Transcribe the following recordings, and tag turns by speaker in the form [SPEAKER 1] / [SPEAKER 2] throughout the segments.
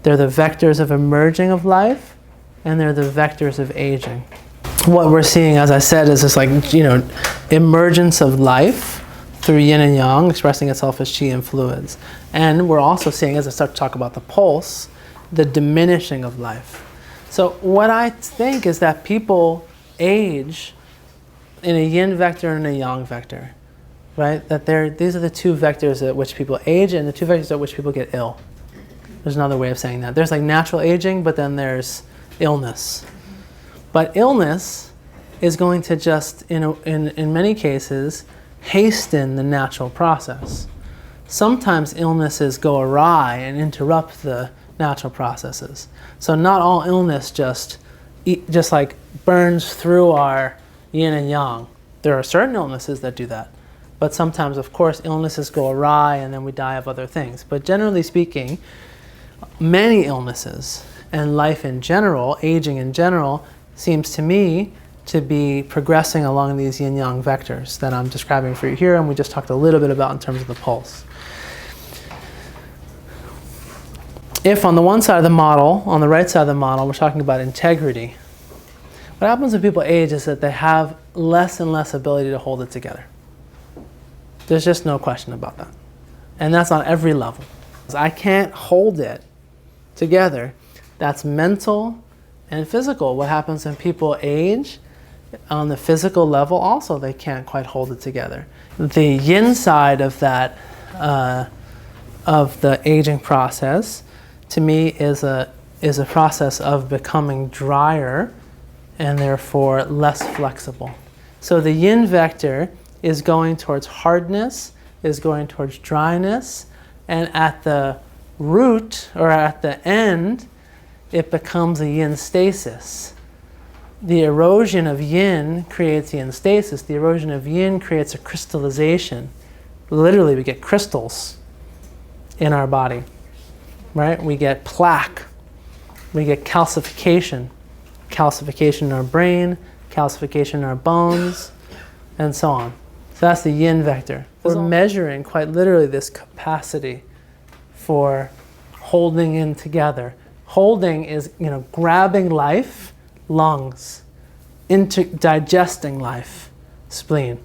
[SPEAKER 1] They're the vectors of emerging of life, and they're the vectors of aging. What we're seeing, as I said, is this emergence of life through yin and yang, expressing itself as qi and fluids. And we're also seeing, as I start to talk about the pulse, the diminishing of life. So what I think is that people age in a yin vector and a yang vector, right? That these are the two vectors at which people age and the two vectors at which people get ill. There's another way of saying that. There's like natural aging, but then there's illness. But illness is going to just, in many cases, hasten the natural process. Sometimes illnesses go awry and interrupt the natural processes. So not all illness just like burns through our yin and yang. There are certain illnesses that do that. But sometimes, of course, illnesses go awry and then we die of other things. But generally speaking, many illnesses and life in general, aging in general, seems to me to be progressing along these yin-yang vectors that I'm describing for you here, and we just talked a little bit about in terms of the pulse. If on the one side of the model, on the right side of the model, we're talking about integrity, what happens when people age is that they have less and less ability to hold it together. There's just no question about that. And that's on every level. I can't hold it together. That's mental and physical. What happens when people age? On the physical level also, they can't quite hold it together. The yin side of that, of the aging process, to me is a process of becoming drier and therefore less flexible. So the yin vector is going towards hardness, is going towards dryness, and at the root, or at the end, it becomes a yin stasis. The erosion of yin creates yin stasis. The erosion of yin creates a crystallization. Literally, we get crystals in our body, right? We get plaque. We get calcification. Calcification in our brain, calcification in our bones, and so on. So that's the yin vector. We're measuring quite literally this capacity for holding in together. Holding is, grabbing life, lungs, digesting life, spleen.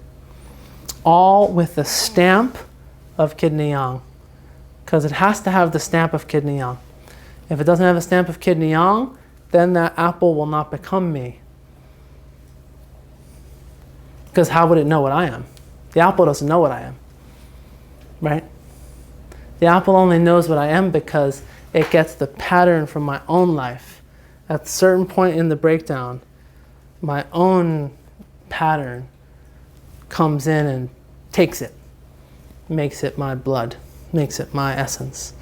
[SPEAKER 1] All with the stamp of kidney yang. Because it has to have the stamp of kidney yang. If it doesn't have a stamp of kidney yang, then that apple will not become me. Because how would it know what I am? The apple doesn't know what I am, right? The apple only knows what I am because it gets the pattern from my own life. At a certain point in the breakdown, my own pattern comes in and takes it, makes it my blood, makes it my essence.